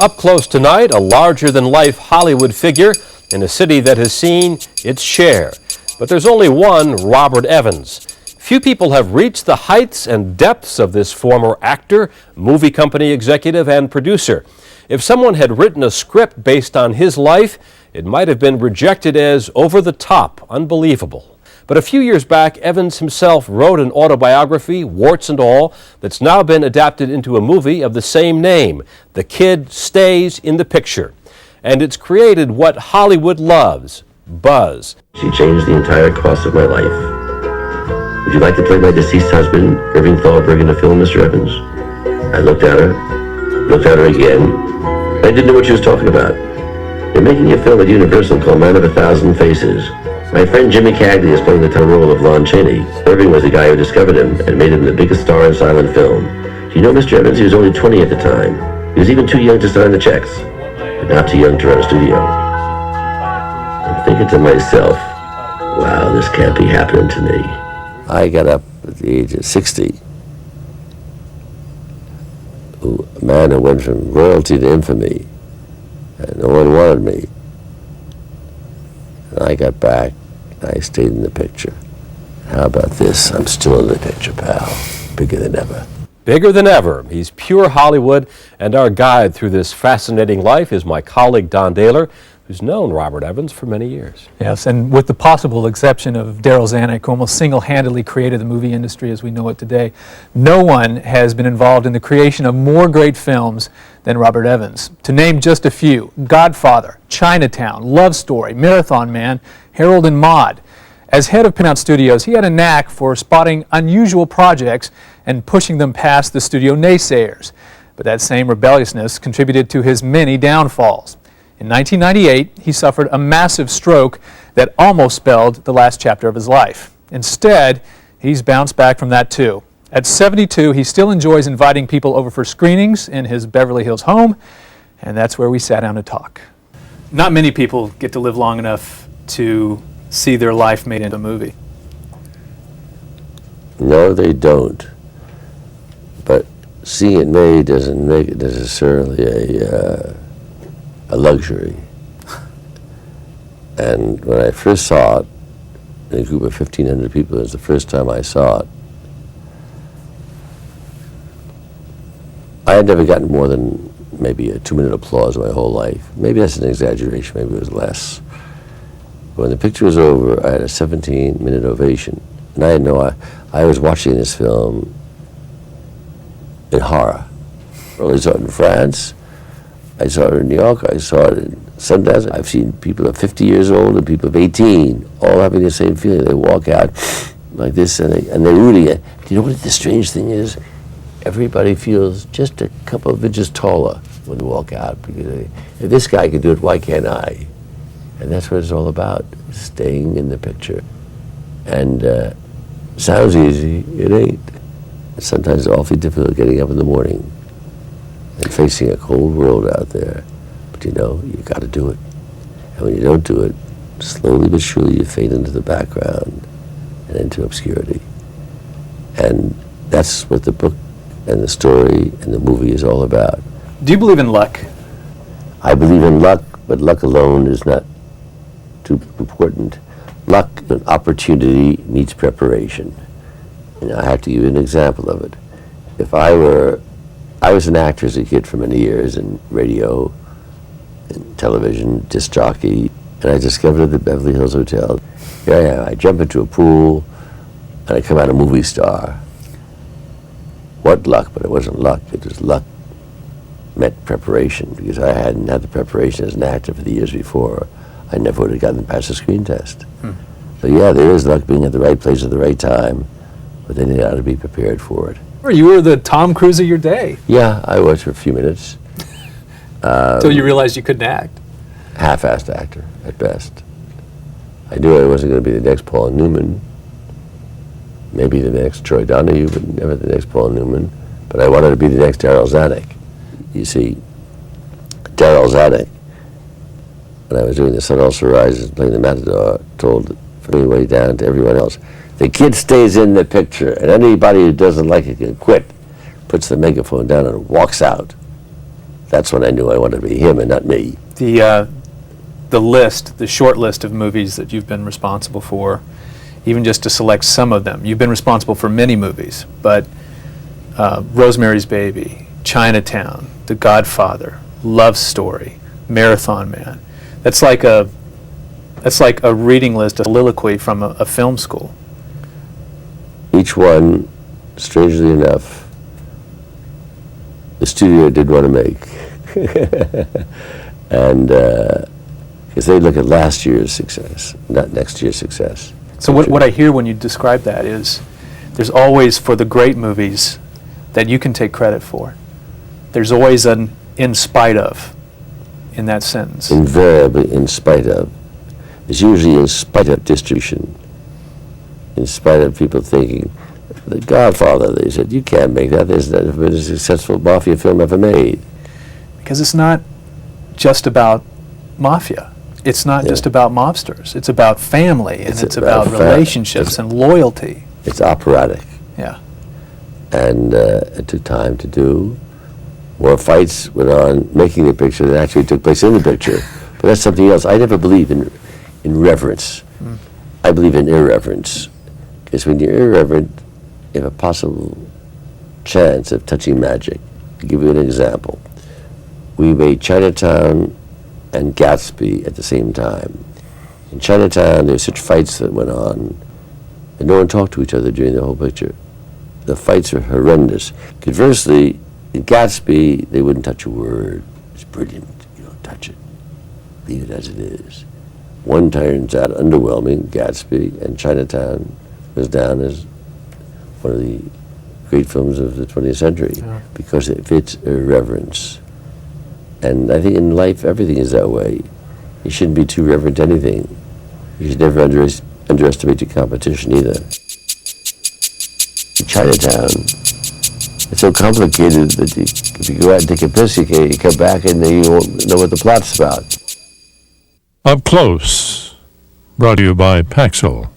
Up close tonight, a larger-than-life Hollywood figure in a city that has seen its share. But there's only one Robert Evans. Few people have reached the heights and depths of this former actor, movie company executive, and producer. If someone had written a script based on his life, it might have been rejected as over-the-top, unbelievable. But a few years back, Evans himself wrote an autobiography, warts and all, that's now been adapted into a movie of the same name. The Kid Stays in the Picture. And it's created what Hollywood loves, buzz. She changed the entire course of my life. Would you like to play my deceased husband, Irving Thalberg, in a film, Mr. Evans? I looked at her again. I didn't know what she was talking about. They're making a film at Universal called Man of a Thousand Faces. My friend Jimmy Cagney is playing the title role of Lon Chaney. Irving was the guy who discovered him and made him the biggest star in silent film. Do you know, Mr. Evans, he was only 20 at the time. He was even too young to sign the checks, but not too young to run a studio. I'm thinking to myself, wow, this can't be happening to me. I got up at the age of 60. A man who went from royalty to infamy, and no one wanted me. And I got back, and I stayed in the picture. How about this? I'm still in the picture, pal. Bigger than ever. Bigger than ever. He's pure Hollywood, and our guide through this fascinating life is my colleague Don Dahler, who's known Robert Evans for many years. Yes, and with the possible exception of Daryl Zanuck, who almost single-handedly created the movie industry as we know it today, no one has been involved in the creation of more great films than Robert Evans. To name just a few: Godfather, Chinatown, Love Story, Marathon Man, Harold and Maude. As head of Paramount Studios, he had a knack for spotting unusual projects and pushing them past the studio naysayers. But that same rebelliousness contributed to his many downfalls. In 1998, he suffered a massive stroke that almost spelled the last chapter of his life. Instead, he's bounced back from that too. At 72, he still enjoys inviting people over for screenings in his Beverly Hills home, and that's where we sat down to talk. Not many people get to live long enough to see their life made into a movie. No, they don't. But seeing it made doesn't make it necessarily a luxury. And when I first saw it, in a group of 1,500 people, it was the first time I saw it. I had never gotten more than maybe a 2-minute applause my whole life. Maybe that's an exaggeration, maybe it was less. But when the picture was over, I had a 17-minute ovation. And I had I was watching this film in horror. I saw it in France, I saw it in New York, I saw it in Sundance. I've seen people of 50 years old and people of 18 all having the same feeling. They walk out like this and they're rooting it. Do you know what the strange thing is? Everybody feels just a couple of inches taller when they walk out, because if this guy can do it, why can't I? And that's what it's all about, staying in the picture. And sounds easy, it ain't. Sometimes it's awfully difficult getting up in the morning and facing a cold world out there. But you know, you got to do it. And when you don't do it, slowly but surely you fade into the background and into obscurity. And that's what the book and the story and the movie is all about. Do you believe in luck? I believe in luck, but luck alone is not too important. Luck and opportunity meets preparation. And I have to give you an example of it. If I was an actor as a kid for many years in radio, in television, disc jockey, and I discovered at the Beverly Hills Hotel. Here I am, I jump into a pool, and I come out a movie star. What luck, but it wasn't luck, it was luck met preparation, because I hadn't had the preparation as an actor for the years before. I never would have gotten past the screen test. So yeah, there is luck, being at the right place at the right time, but then you ought to be prepared for it. You were the Tom Cruise of your day. Yeah, I was for a few minutes. Until you realized you couldn't act. Half-assed actor, at best. I knew I wasn't going to be the next Paul Newman, maybe the next Troy Donahue, but never the next Paul Newman. But I wanted to be the next Daryl Zanuck. You see, Daryl Zanuck, when I was doing The Sun Also Rises, playing the Matador, told from me way down to everyone else, the kid stays in the picture, and anybody who doesn't like it can quit. Puts the megaphone down and walks out. That's when I knew I wanted to be him and not me. The short list of movies that you've been responsible for, even just to select some of them. You've been responsible for many movies, but Rosemary's Baby, Chinatown, The Godfather, Love Story, Marathon Man. That's like a reading list, a soliloquy from a film school. Each one, strangely enough, the studio did want to make. And because they look at last year's success, not next year's success. So what I hear when you describe that is there's always, for the great movies that you can take credit for, there's always an in spite of in that sentence. Invariably in spite of. It's usually in spite of distribution. In spite of people thinking, The Godfather, they said, you can't make that. There's never been a successful mafia film ever made. Because it's not just about mafia. It's not just about mobsters. It's about family, and it's about relationships and loyalty. It's operatic. Yeah. And it took time to do. More fights went on making the picture than actually took place in the picture. But that's something else. I never believe in reverence. I believe in irreverence. Because when you're irreverent, you have a possible chance of touching magic. To give you an example, we made Chinatown and Gatsby at the same time. In Chinatown, there were such fights that went on, and no one talked to each other during the whole picture. The fights were horrendous. Conversely, in Gatsby, they wouldn't touch a word. It's brilliant. You don't touch it. Leave it as it is. One turns out underwhelming, Gatsby, and Chinatown was down as one of the great films of the 20th century because it fits irreverence. And I think in life, everything is that way. You shouldn't be too reverent to anything. You should never underestimate your competition either. In Chinatown, it's so complicated that if you go out and take a piss, you come back and you won't know what the plot's about. Up Close, brought to you by Paxil.